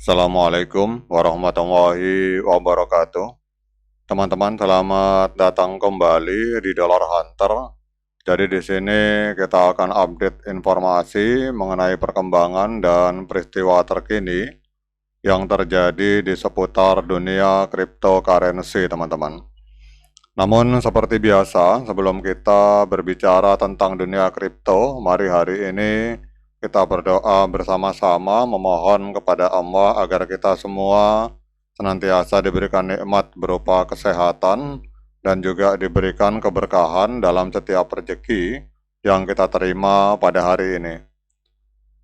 Assalamualaikum warahmatullahi wabarakatuh. Teman-teman, selamat datang kembali di Dollar Hunter. Jadi di sini kita akan update informasi mengenai perkembangan dan peristiwa terkini yang terjadi di seputar dunia cryptocurrency, teman-teman. Namun seperti biasa, sebelum kita berbicara tentang dunia kripto, mari hari ini kita berdoa bersama-sama memohon kepada Allah agar kita semua senantiasa diberikan nikmat berupa kesehatan dan juga diberikan keberkahan dalam setiap rezeki yang kita terima pada hari ini.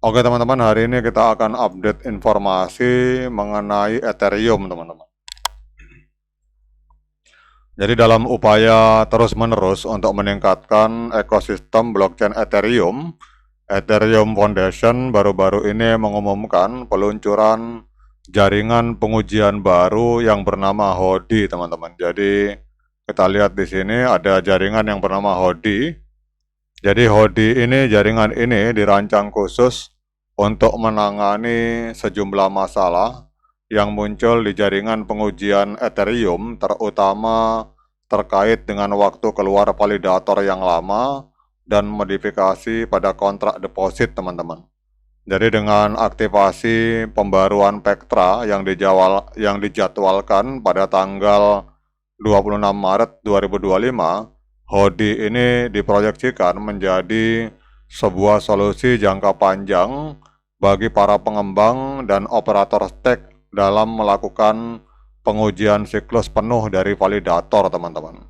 Oke teman-teman, hari ini kita akan update informasi mengenai Ethereum, teman-teman. Jadi dalam upaya terus-menerus untuk meningkatkan ekosistem blockchain Ethereum, Ethereum Foundation baru-baru ini mengumumkan peluncuran jaringan pengujian baru yang bernama HODI, teman-teman. Jadi kita lihat di sini ada jaringan yang bernama HODI. Jadi HODI ini, jaringan ini dirancang khusus untuk menangani sejumlah masalah yang muncul di jaringan pengujian Ethereum, terutama terkait dengan waktu keluar validator yang lama dan modifikasi pada kontrak deposit, teman-teman. Jadi dengan aktivasi pembaruan Pectra yang dijadwalkan pada tanggal 26 Maret 2025, HODI ini diproyeksikan menjadi sebuah solusi jangka panjang bagi para pengembang dan operator stake dalam melakukan pengujian siklus penuh dari validator, teman-teman.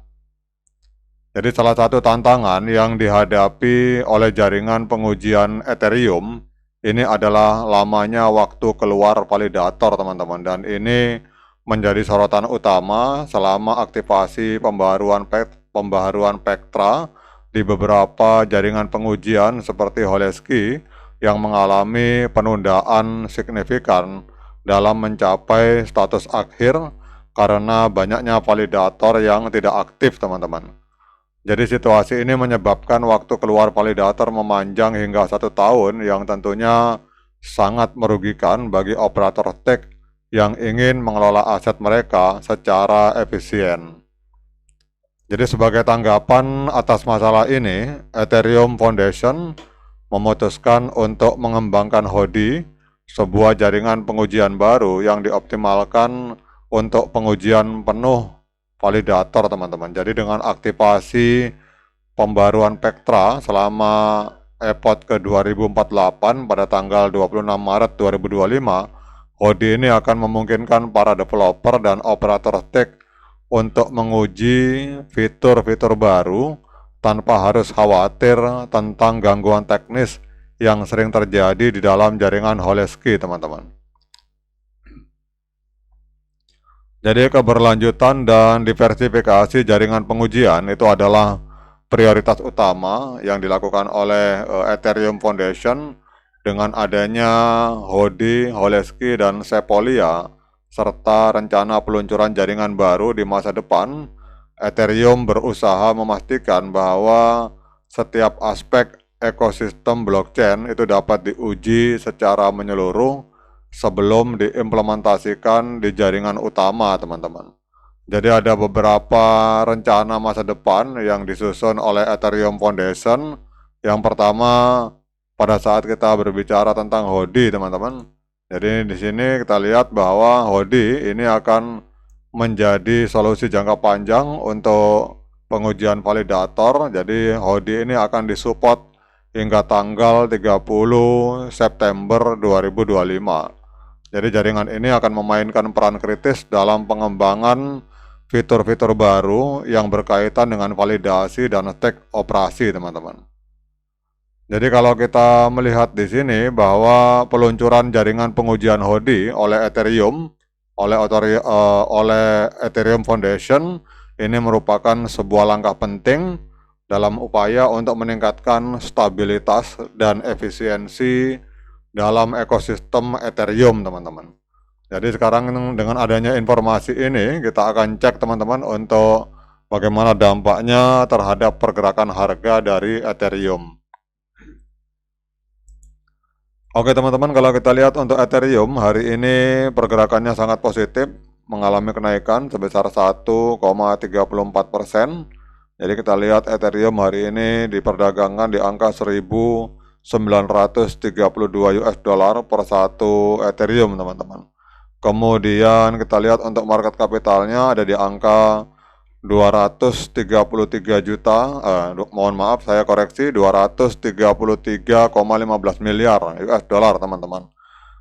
Jadi salah satu tantangan yang dihadapi oleh jaringan pengujian Ethereum ini adalah lamanya waktu keluar validator, teman-teman. Dan ini menjadi sorotan utama selama aktivasi pembaharuan Pectra di beberapa jaringan pengujian seperti Holesky yang mengalami penundaan signifikan dalam mencapai status akhir karena banyaknya validator yang tidak aktif, teman-teman. Jadi situasi ini menyebabkan waktu keluar validator memanjang hingga 1 tahun yang tentunya sangat merugikan bagi operator stake yang ingin mengelola aset mereka secara efisien. Jadi sebagai tanggapan atas masalah ini, Ethereum Foundation memutuskan untuk mengembangkan HODI, sebuah jaringan pengujian baru yang dioptimalkan untuk pengujian penuh validator, teman-teman. Jadi dengan aktivasi pembaruan Pectra selama EPOD ke 2048 pada tanggal 26 Maret 2025, HODI ini akan memungkinkan para developer dan operator stake untuk menguji fitur-fitur baru tanpa harus khawatir tentang gangguan teknis yang sering terjadi di dalam jaringan Holesky, teman-teman. Jadi keberlanjutan dan diversifikasi jaringan pengujian itu adalah prioritas utama yang dilakukan oleh Ethereum Foundation dengan adanya HODI, Holesky, dan Sepolia, serta rencana peluncuran jaringan baru di masa depan. Ethereum berusaha memastikan bahwa setiap aspek ekosistem blockchain itu dapat diuji secara menyeluruh sebelum diimplementasikan di jaringan utama, teman-teman. Jadi ada beberapa rencana masa depan yang disusun oleh Ethereum Foundation. Yang pertama, pada saat kita berbicara tentang HODI, teman-teman. Jadi di sini kita lihat bahwa HODI ini akan menjadi solusi jangka panjang untuk pengujian validator. Jadi HODI ini akan disupport hingga tanggal 30 September 2025. Jadi jaringan ini akan memainkan peran kritis dalam pengembangan fitur-fitur baru yang berkaitan dengan validasi dan stake operasi, teman-teman. Jadi kalau kita melihat di sini bahwa peluncuran jaringan pengujian HODI oleh Ethereum oleh Ethereum Foundation ini merupakan sebuah langkah penting dalam upaya untuk meningkatkan stabilitas dan efisiensi dalam ekosistem Ethereum, teman-teman. Jadi sekarang dengan adanya informasi ini, kita akan cek, teman-teman, untuk bagaimana dampaknya terhadap pergerakan harga dari Ethereum. Oke teman-teman, kalau kita lihat untuk Ethereum hari ini pergerakannya sangat positif, mengalami kenaikan sebesar 1,34%. Jadi kita lihat Ethereum hari ini diperdagangkan di angka 1.932 US dollar per satu Ethereum teman-teman. Kemudian kita lihat untuk market capitalnya ada di angka 233 juta, mohon maaf saya koreksi, 233,15 miliar US dollar teman-teman.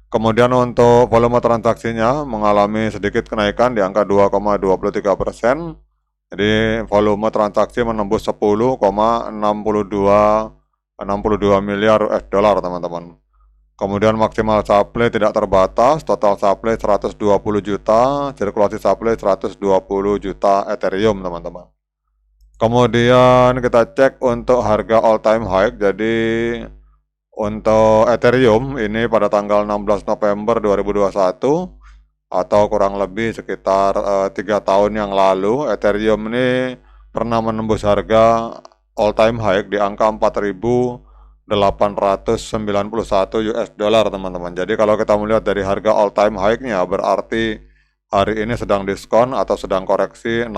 Kemudian untuk volume transaksinya mengalami sedikit kenaikan di angka 2,23%. Jadi volume transaksi menembus 10,62 miliar US dollar teman-teman. Kemudian maksimal supply tidak terbatas, total supply 120 juta, sirkulasi supply 120 juta Ethereum teman-teman. Kemudian kita cek untuk harga all time high, jadi untuk Ethereum ini pada tanggal 16 November 2021 atau kurang lebih sekitar 3 tahun yang lalu, Ethereum ini pernah menembus harga all time high di angka 4.891 US dollar teman-teman. Jadi kalau kita melihat dari harga all time high-nya berarti hari ini sedang diskon atau sedang koreksi 60%.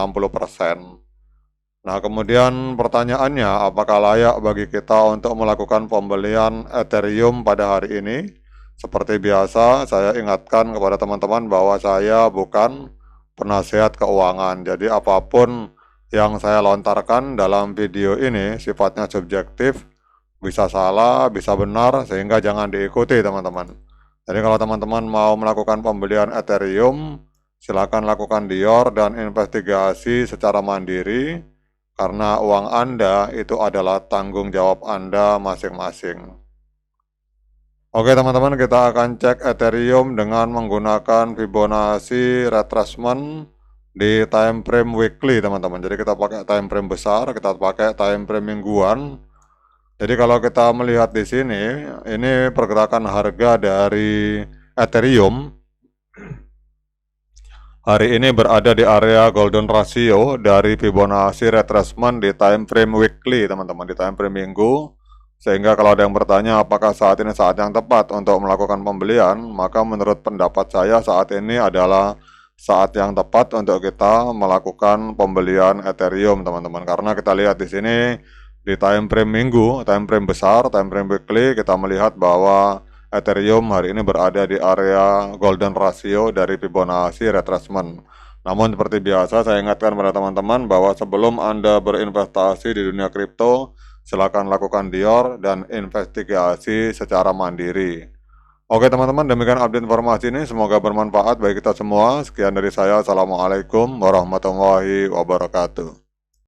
Nah, kemudian pertanyaannya, apakah layak bagi kita untuk melakukan pembelian Ethereum pada hari ini? Seperti biasa, saya ingatkan kepada teman-teman bahwa saya bukan penasehat keuangan. Jadi apapun yang saya lontarkan dalam video ini sifatnya subjektif, bisa salah, bisa benar, sehingga jangan diikuti teman-teman. Jadi kalau teman-teman mau melakukan pembelian Ethereum, silakan lakukan dior dan investigasi secara mandiri, karena uang Anda itu adalah tanggung jawab Anda masing-masing. Oke teman-teman, kita akan cek Ethereum dengan menggunakan Fibonacci retracement di time frame weekly teman-teman. Jadi kita pakai time frame besar, kita pakai time frame mingguan. Jadi kalau kita melihat di sini, ini pergerakan harga dari Ethereum hari ini berada di area golden ratio dari Fibonacci retracement di time frame weekly teman-teman, di time frame minggu. Sehingga kalau ada yang bertanya apakah saat ini saat yang tepat untuk melakukan pembelian, maka menurut pendapat saya saat ini adalah saat yang tepat untuk kita melakukan pembelian Ethereum teman-teman. Karena kita lihat di sini di time frame minggu, time frame besar, time frame weekly, kita melihat bahwa Ethereum hari ini berada di area golden ratio dari Fibonacci retracement. Namun seperti biasa saya ingatkan pada teman-teman bahwa sebelum Anda berinvestasi di dunia kripto, silakan lakukan dior dan investigasi secara mandiri. Oke teman-teman, demikian update informasi ini, semoga bermanfaat bagi kita semua. Sekian dari saya, Assalamualaikum warahmatullahi wabarakatuh.